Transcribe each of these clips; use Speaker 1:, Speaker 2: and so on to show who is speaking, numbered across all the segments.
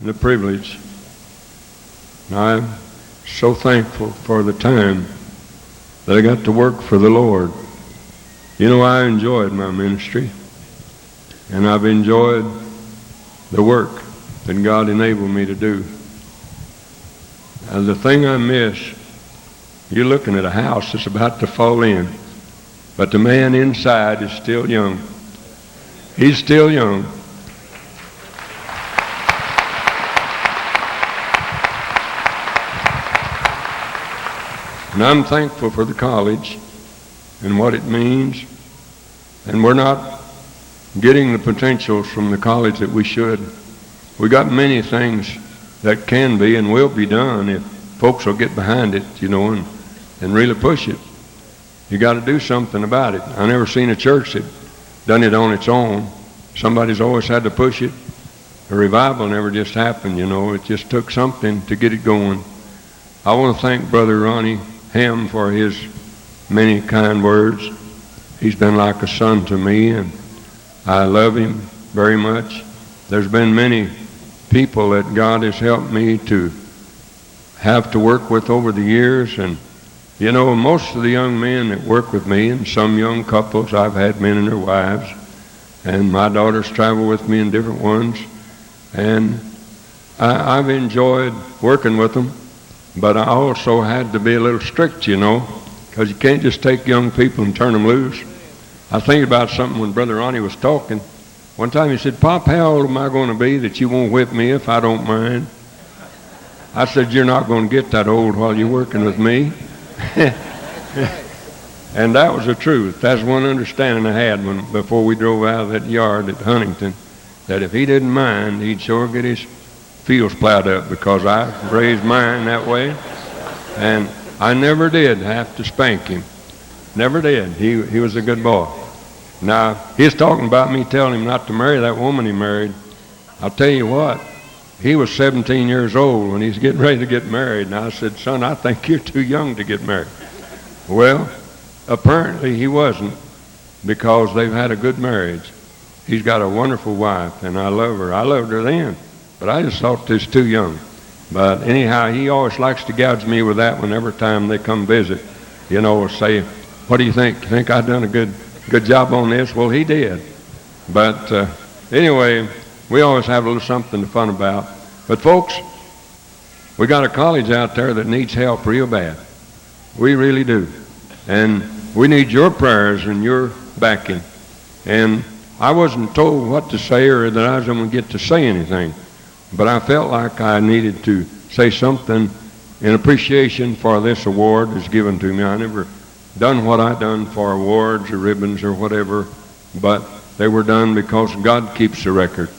Speaker 1: and the privilege. And I'm so thankful for the time that I got to work for the Lord. You know, I enjoyed my ministry, and I've enjoyed the work that God enabled me to do. And the thing I miss, you're looking at a house that's about to fall in, but the man inside is still young. He's still young. And I'm thankful for the college and what it means. And we're not getting the potentials from the college that we should. We got many things that can be and will be done if folks will get behind it, you know, and really push it. You got to do something about it. I never seen a church that done it on its own. Somebody's always had to push it. A revival never just happened, you know. It just took something to get it going. I want to thank Brother Ronnie Ham for his many kind words. He's been like a son to me, and I love him very much. There's been many people that God has helped me to have to work with over the years, and you know, most of the young men that work with me, and some young couples, I've had men and their wives, and my daughters travel with me in different ones, and I've enjoyed working with them. But I also had to be a little strict, you know, because you can't just take young people and turn them loose. I was thinking about something when Brother Ronnie was talking. One time he said, "Pop, how old am I going to be that you won't whip me if I don't mind?" I said, "You're not going to get that old while you're working with me." And that was the truth. That's one understanding I had before we drove out of that yard at Huntington, that if he didn't mind, he'd sure get his fields plowed up, because I raised mine that way, and I never did have to spank him. Never did. He was a good boy. Now, he's talking about me telling him not to marry that woman he married. I'll tell you what, he was 17 years old when he's getting ready to get married, and I said, "Son, I think you're too young to get married." Well, apparently he wasn't, because they've had a good marriage. He's got a wonderful wife, and I love her. I loved her then. But I just thought this too young. But anyhow, he always likes to gouge me with that whenever time they come visit. You know, say, "What do you think? You think I done a good job on this?" Well, he did. But anyway, we always have a little something to fun about. But folks, we got a college out there that needs help real bad. We really do. And we need your prayers and your backing. And I wasn't told what to say or that I was going to get to say anything. But I felt like I needed to say something in appreciation for this award that's given to me. I never done what I done for awards or ribbons or whatever, but they were done because God keeps the record.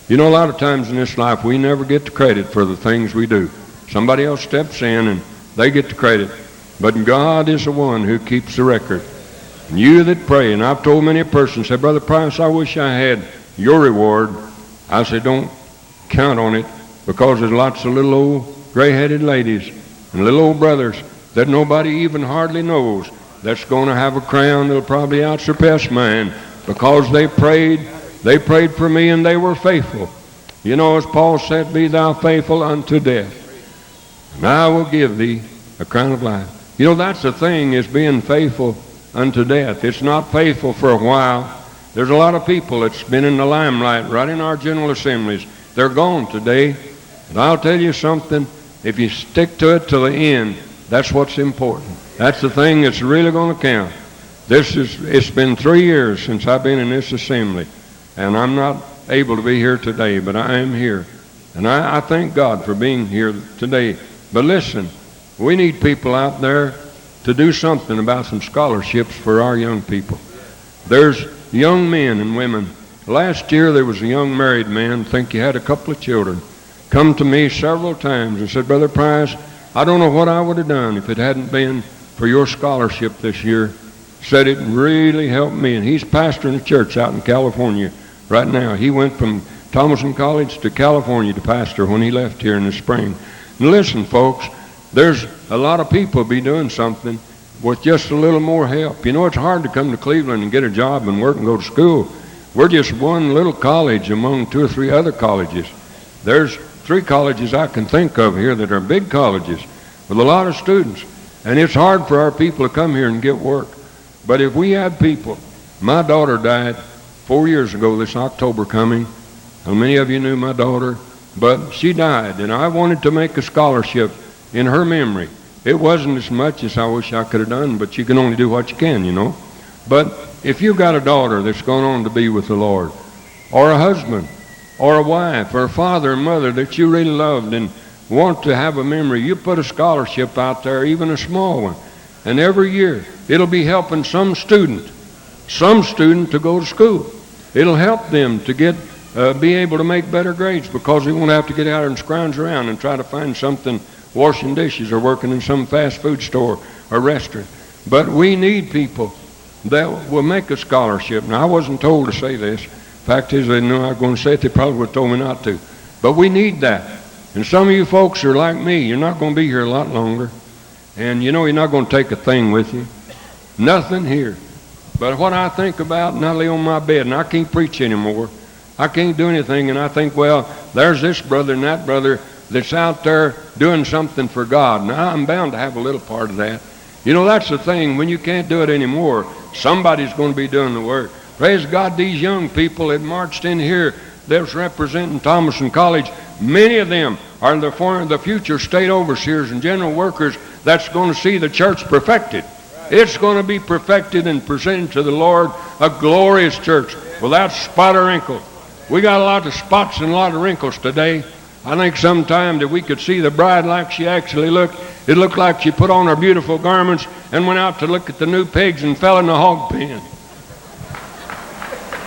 Speaker 1: You know, a lot of times in this life, we never get the credit for the things we do. Somebody else steps in and they get the credit. But God is the one who keeps the record. And you that pray, and I've told many a person, say, "Brother Price, I wish I had your reward." I say, "Don't count on it, because there's lots of little old gray-headed ladies and little old brothers that nobody even hardly knows that's going to have a crown that'll probably outsurpass mine, because they prayed for me and they were faithful. You know, as Paul said, 'Be thou faithful unto death, and I will give thee a crown of life.'" You know, that's the thing, is being faithful unto death. It's not faithful for a while. There's a lot of people that's been in the limelight right in our general assemblies. They're gone today. But I'll tell you something, if you stick to it till the end, that's what's important. That's the thing that's really going to count. It's been 3 years since I've been in this assembly, and I'm not able to be here today, but I am here. And I thank God for being here today. But listen, we need people out there to do something about some scholarships for our young people. There's young men and women. Last year there was a young married man, I think he had a couple of children, come to me several times and said, "Brother Price, I don't know what I would have done if it hadn't been for your scholarship this year." Said it really helped me, and he's pastoring a church out in California right now. He went from Thomason College to California to pastor when he left here in the spring. And listen, folks, there's a lot of people be doing something with just a little more help. You know, it's hard to come to Cleveland and get a job and work and go to school. We're just one little college among 2 or 3 other colleges. There's 3 colleges I can think of here that are big colleges with a lot of students. And it's hard for our people to come here and get work. But if we have people, my daughter died 4 years ago this October coming. How many of you knew my daughter? But she died, and I wanted to make a scholarship in her memory. It wasn't as much as I wish I could have done, but you can only do what you can, you know. But if you've got a daughter that's gone on to be with the Lord, or a husband, or a wife, or a father and mother that you really loved and want to have a memory, you put a scholarship out there, even a small one, and every year it'll be helping some student to go to school. It'll help them to get be able to make better grades because they won't have to get out and scrounge around and try to find something washing dishes or working in some fast food store or restaurant. But we need people that will make a scholarship. Now, I wasn't told to say this. Fact is, they knew I was going to say it. They probably would have told me not to. But we need that. And some of you folks are like me. You're not going to be here a lot longer. And you know you're not going to take a thing with you. Nothing here. But what I think about, and I lay on my bed, and I can't preach anymore. I can't do anything, and I think, well, there's this brother and that brother that's out there doing something for God. Now, I'm bound to have a little part of that. You know, that's the thing. When you can't do it anymore, somebody's going to be doing the work. Praise God, these young people that marched in here that's representing Thomason College, many of them are the future state overseers and general workers that's going to see the church perfected. It's going to be perfected and presented to the Lord, a glorious church without spot or wrinkle. We got a lot of spots and a lot of wrinkles today. I think sometime that we could see the bride like she actually looked. It looked like she put on her beautiful garments and went out to look at the new pigs and fell in the hog pen.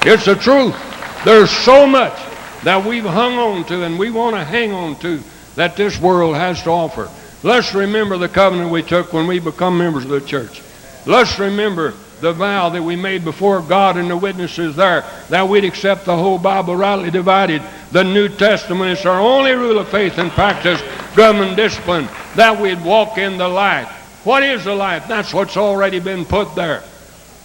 Speaker 1: It's the truth. There's so much that we've hung on to and we want to hang on to that this world has to offer. Let's remember the covenant we took when we become members of the church. Let's remember the vow that we made before God and the witnesses there, that we'd accept the whole Bible rightly divided. The New Testament is our only rule of faith and practice, government discipline, that we'd walk in the light. What is the light? That's what's already been put there.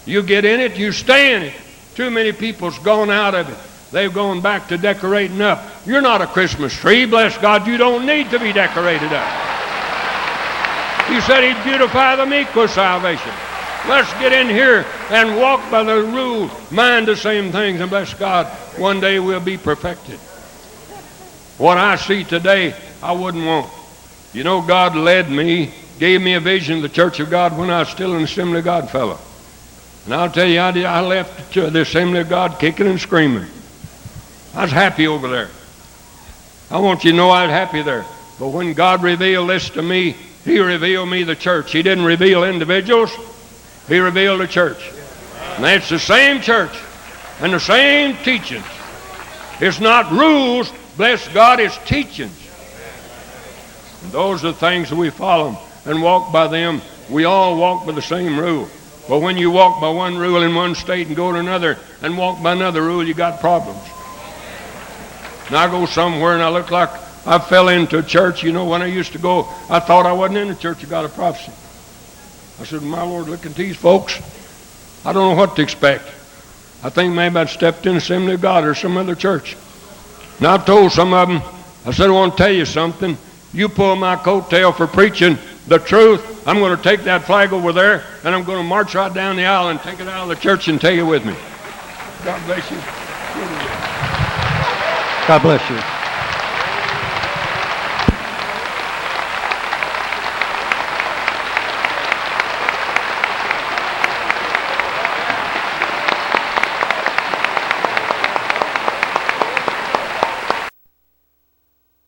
Speaker 1: You get in it, you stay in it. Too many people's gone out of it. They've gone back to decorating up. You're not a Christmas tree. Bless God, you don't need to be decorated up. He said he'd beautify the meek with salvation. Let's get in here and walk by the rule, mind the same things, and bless God, one day we'll be perfected. What I see today, I wouldn't want. You know, God led me, gave me a vision of the Church of God when I was still an Assembly of God fellow. And I'll tell you, I left the Assembly of God kicking and screaming. I was happy over there. I want you to know I was happy there. But when God revealed this to me, He revealed me the church. He didn't reveal individuals. He revealed the church. And that's the same church and the same teachings. It's not rules, bless God, it's teachings. And those are the things that we follow and walk by them. We all walk by the same rule. But when you walk by one rule in one state and go to another and walk by another rule, you got problems. And I go somewhere and I look like I fell into a church. You know, when I used to go, I thought I wasn't in the church of God of Prophecy. I said, my Lord, look at these folks. I don't know what to expect. I think maybe I'd stepped in Assembly of God or some other church. And I told some of them, I said, I want to tell you something. You pull my coattail for preaching the truth, I'm going to take that flag over there and I'm going to march right down the aisle and take it out of the church and take it with me. God bless you.
Speaker 2: God bless you.